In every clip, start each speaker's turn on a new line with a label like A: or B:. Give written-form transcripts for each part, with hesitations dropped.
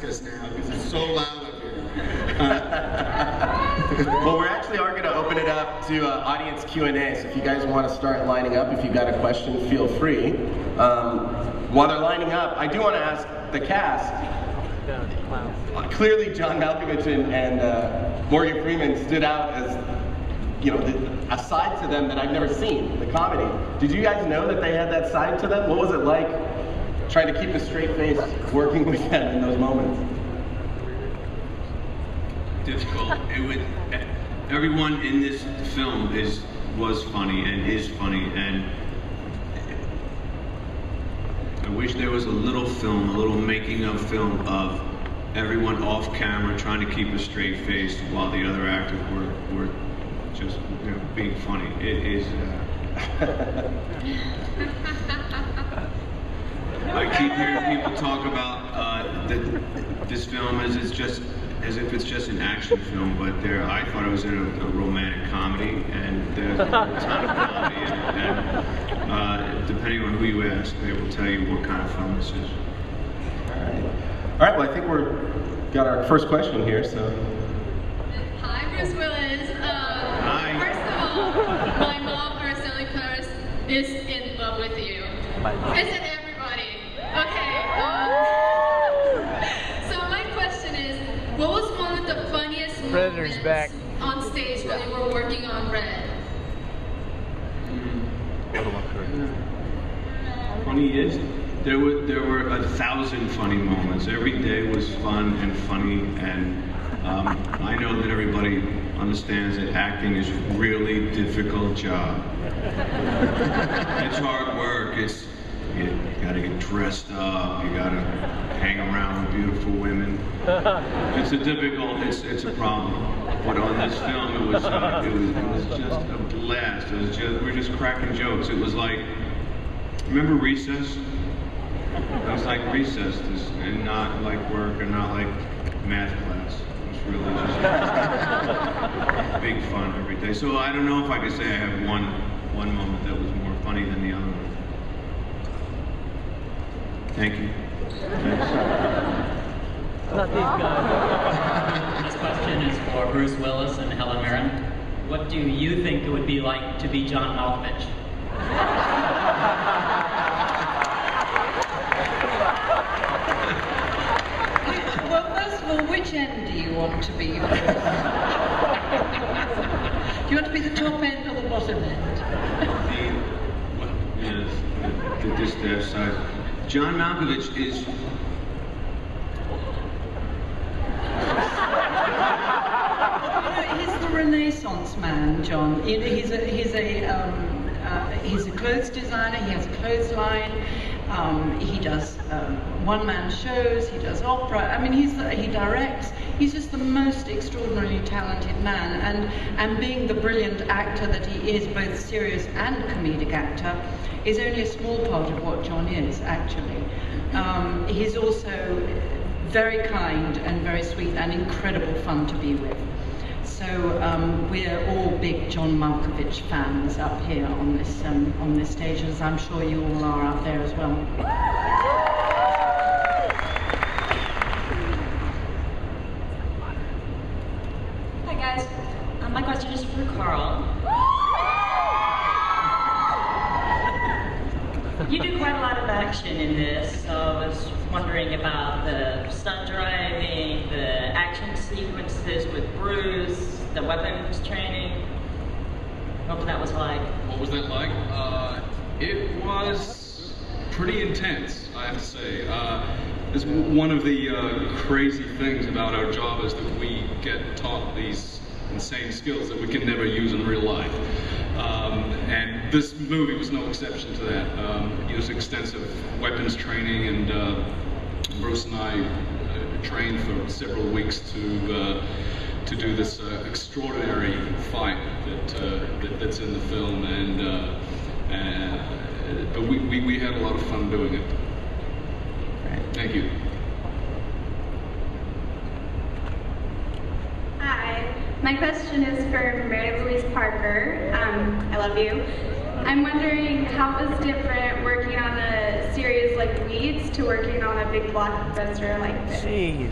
A: us now because it's so loud up here.
B: Well, we actually are going to open it up to audience Q&A, so if you guys want to start lining up, if you've got a question, feel free. While they're lining up, I do want to ask the cast. Clearly, John Malkovich and Morgan Freeman stood out as, you know, a side to them that I've never seen, the comedy. Did you guys know that they had that side to them? What was it like trying to keep a straight face working with them in those moments?
C: Difficult. Everyone in this film was funny and is funny, and I wish there was a little film, a little making of film of everyone off camera trying to keep a straight face while the other actors were just, you know, being funny. It is. I keep hearing people talk about this film as if it's just an action film, but I thought it was in a romantic comedy, and there's a ton of comedy, and depending on who you ask, they will tell you what kind of film this is.
B: All right, well, I think got our first question here, so.
D: Hi, Bruce Willis.
C: Hi.
D: First of all, my mom, Araceli Claris, is in love with you. Isn't everybody? Okay. So my question is, what was one of the funniest moments on stage when you were working on Red?
C: Funny is, there were 1,000 funny moments. Every day was fun and funny, and I know that everybody understands that acting is a really difficult job. It's hard work. You gotta get dressed up. You gotta hang around with beautiful women. It's a problem. But on this film, it was just a blast. We're just cracking jokes. It was like, remember Recess? It was like recess, and not like work, and not like math class. It was really just big fun every day. So I don't know if I could say I have one moment that was more funny than the other one. Thank you. Thanks.
E: Not these guys. This question is for Bruce Willis and Helen Mirren. What do you think it would be like to be John Malkovich?
F: Well, first of all, which end do you want to be? Do you want to be the top end or the bottom end?
C: This side. John Malkovich is.
F: He's the Renaissance man, John. He's a clothes designer. He has a clothes line. He does one-man shows. He does opera. I mean, he directs. He's just the most extraordinarily talented man. And being the brilliant actor that he is, both serious and comedic actor, is only a small part of what John is, actually. He's also very kind and very sweet and incredible fun to be with. So we're all big John Malkovich fans up here on this stage, as I'm sure you all are out there as well.
G: Hi guys, my question is for Karl. You do quite a lot of action in this, so I was wondering about the stunt driving, the action sequences with Bruce, the weapons training. What that was like.
H: What was that like? It was pretty intense, I have to say. It's one of the crazy things about our job is that we get taught these insane skills that we can never use in real life. And this movie was no exception to that. Used extensive weapons training, and Bruce and I trained for several weeks to do this extraordinary fight that's in the film, but we had a lot of fun doing it. Thank you.
I: Hi, my question is for Mary Louise Parker. I love you. I'm wondering how it was different working on a series like Weeds to working on a big blockbuster like this?
J: Jeez.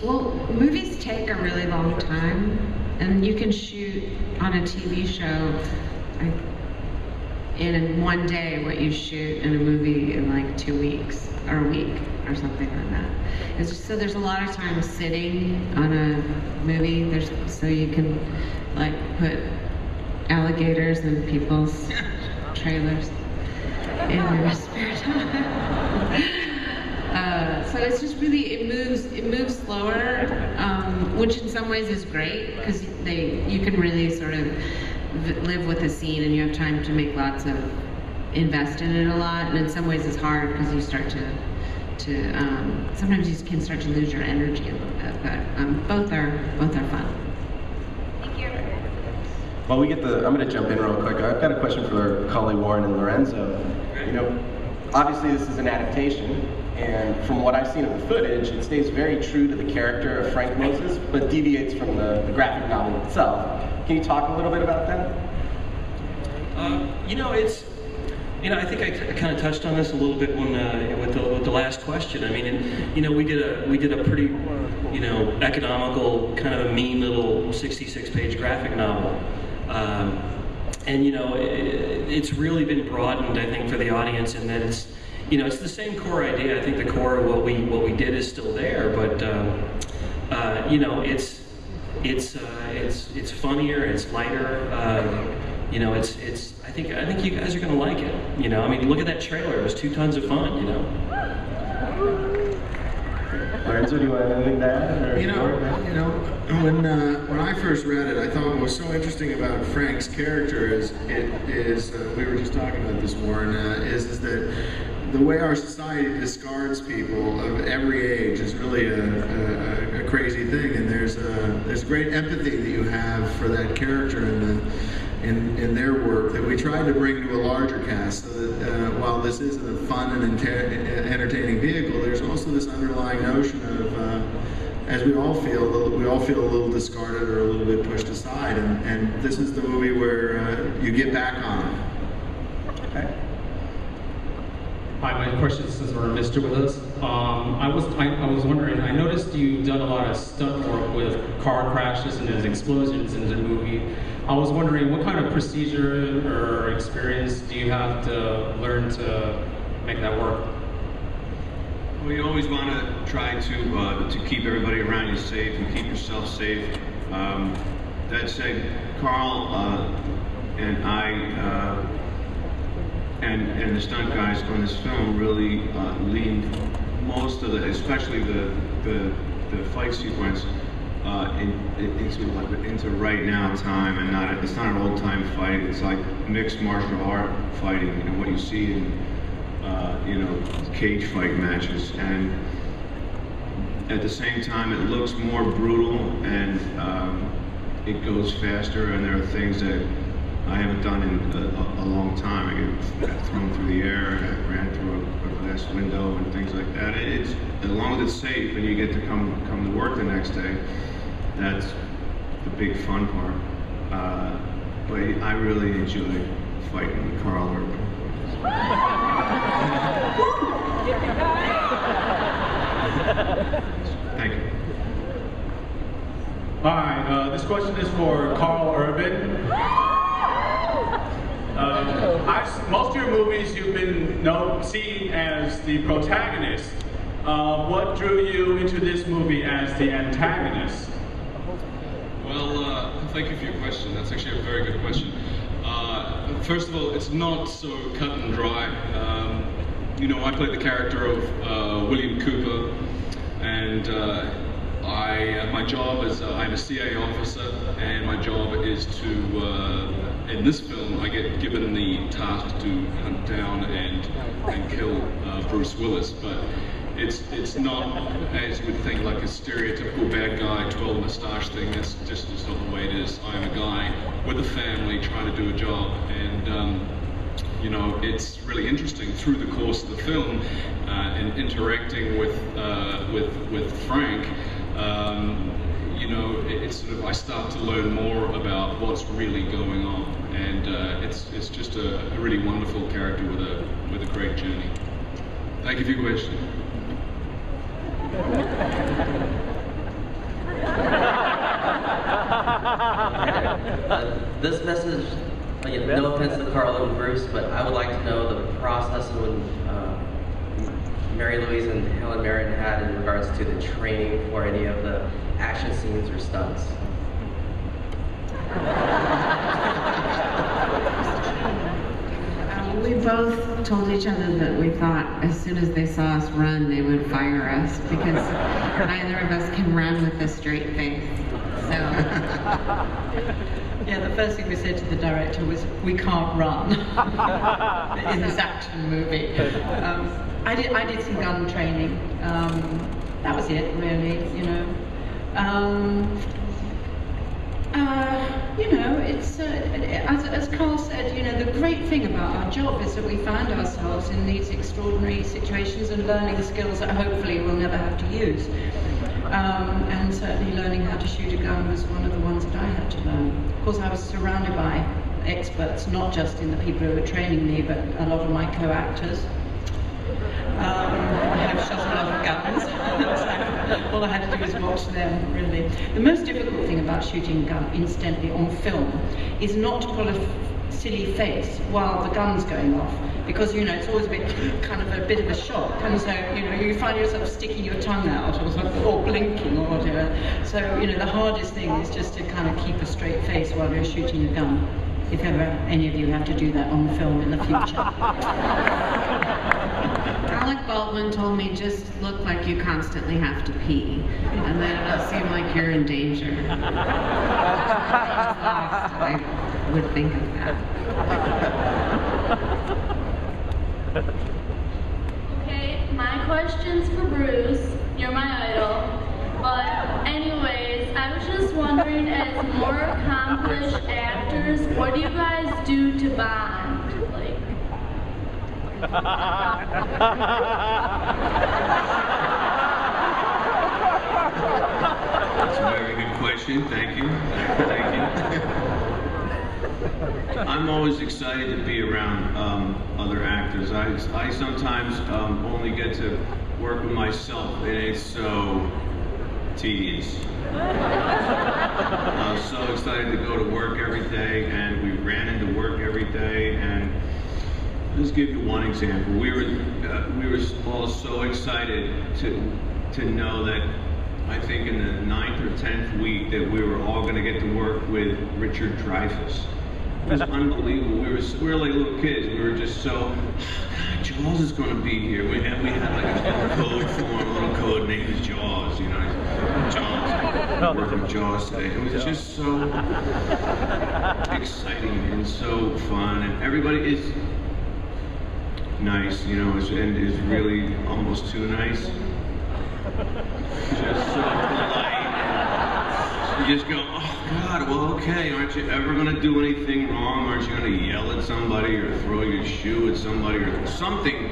F: Well, movies take a really long time, and you can shoot on a TV show in one day what you shoot in a movie in like 2 weeks or a week or something like that. So there's a lot of time sitting on a movie. So you can like put alligators in people's trailers in your spare time. So it's just really, it moves slower, which in some ways is great because you can really sort of live with a scene and you have time to make invest in it a lot. And in some ways it's hard because you start to sometimes you can start to lose your energy a little bit. But both are fun.
I: Thank you.
B: Well, I'm going to jump in real quick. I've got a question for Cully, Warren, and Lorenzo. You know, obviously this is an adaptation. And from what I've seen of the footage, it stays very true to the character of Frank Moses, but deviates from the graphic novel itself. Can you talk a little bit about that?
K: I think I kind of touched on this a little bit when with the last question. I mean, we did a pretty, economical, kind of a mean little 66-page graphic novel. It's really been broadened, I think, for the audience in that it's the same core idea. I think the core of what we did is still there, but it's funnier, it's lighter. I think you guys are gonna like it. I mean, look at that trailer. It was 2 tons of fun.
B: Lorenzo, do you want anything to add?
A: When I first read it, I thought what was so interesting about Frank's character is we were just talking about this, Warren, is that the way our society discards people of every age is really a crazy thing, and there's great empathy that you have for that character in their work that we tried to bring to a larger cast, so that while this isn't a fun and entertaining vehicle, there's also this underlying notion of, as we all feel a little discarded or a little bit pushed aside, and this is the movie where you get back on it.
B: Okay.
L: Hi, my question is since we're Mr. with us. I was wondering, I noticed you've done a lot of stunt work with car crashes and there's explosions in the movie. I was wondering what kind of procedure or experience do you have to learn to make that work?
C: Well, you always want to try to keep everybody around you safe and keep yourself safe. That said, Karl and I and the stunt guys on this film really leaned most of especially the fight sequence into right now time, and it's not an old time fight. It's like mixed martial art fighting, and what you see in cage fight matches. And at the same time, it looks more brutal, and it goes faster, and there are things that I haven't done in a long time. I get thrown through the air, I ran through a glass window and things like that. As long as it's safe and you get to come to work the next day, that's the big fun part. But I really enjoy fighting with Karl. Thank you.
L: Hi, this question is for Karl Urban. Most of your movies you've been seen as the protagonist. What drew you into this movie as the antagonist?
H: Well, thank you for your question. That's actually a very good question. First of all, it's not so cut and dry. I played the character of William Cooper, and my job is I'm a CA officer, and my job is to, in this film, I get given the task to hunt down and kill Bruce Willis, but it's not, as you would think, like a stereotypical bad guy, twirl mustache thing. That's just not the way it is. I'm a guy with a family trying to do a job, and it's really interesting through the course of the film and interacting with Frank. It's sort of, I start to learn more about what's really going on, and it's just a really wonderful character with a great journey. Thank you for your question.
J: This message, no offense to Karl and Bruce, but I would like to know the process when Mary Louise and Helen Mirren had in regards to the training for any of the action scenes or stunts.
M: We both told each other that we thought as soon as they saw us run, they would fire us because neither of us can run with a straight face. So.
F: Yeah, the first thing we said to the director was, we can't run in this action movie. I did some gun training. That was it, really, you know. It's, as Karl said, the great thing about our job is that we find ourselves in these extraordinary situations and learning skills that hopefully we'll never have to use. And certainly learning how to shoot a gun was one of the ones that I had to learn. Of course, I was surrounded by experts, not just in the people who were training me, but a lot of my co-actors. I have shot a lot of guns, so all I had to do was watch them, really. The most difficult thing about shooting a gun, incidentally, on film, is not to pull a silly face while the gun's going off, because it's always a bit of a shock, and so you find yourself sticking your tongue out or blinking or whatever. So the hardest thing is just to kind of keep a straight face while you're shooting a gun, if ever any of you have to do that on film in the future.
M: Alec Baldwin told me, just look like you constantly have to pee, and then it'll seem like you're in danger. I would think of that.
D: Okay, my question's for Bruce. You're my idol. But anyways, I was just wondering, as more accomplished actors, what do you guys do to bond?
C: That's a very good question. Thank you. Thank you. I'm always excited to be around other actors. I sometimes only get to work with myself, and it's so tedious. I was so excited to go to work every day, and we ran into work every day, and I'll just give you one example. We were all so excited to know that I think in the 9th or 10th week that we were all going to get to work with Richard Dreyfuss. It was unbelievable. We were like little kids. We were just so, oh God, Jaws is going to be here. We had like a code form, a little code name is Jaws. Jaws. Working with Jaws today. It was just so exciting and so fun, and everybody is nice, and is really almost too nice. Just so polite. You just go, oh God, well okay, aren't you ever going to do anything wrong? Aren't you going to yell at somebody or throw your shoe at somebody or something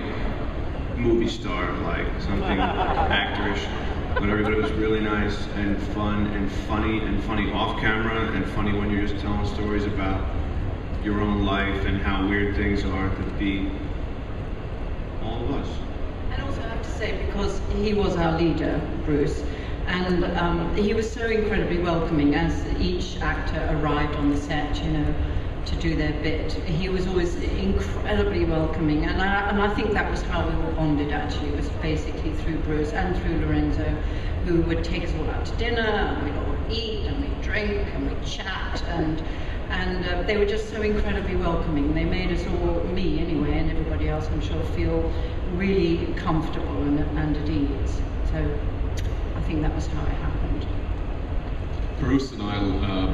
C: movie star-like, something actorish? But everybody was really nice and fun and funny off camera, and funny when you're just telling stories about your own life and how weird things are to be all of us.
F: And also I have to say, because he was our leader, Bruce, and he was so incredibly welcoming as each actor arrived on the set, to do their bit. He was always incredibly welcoming, and I think that was how we were bonded, actually. It was basically through Bruce and through Lorenzo, who would take us all out to dinner, and we'd all eat, and we'd drink, and we'd chat, and they were just so incredibly welcoming. They made us all, me anyway, and everybody else I'm sure, feel really comfortable and at ease. So I think that was how it happened.
H: Bruce and I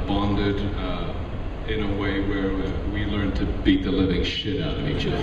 H: bonded in a way where we learned to beat the living shit out of each other.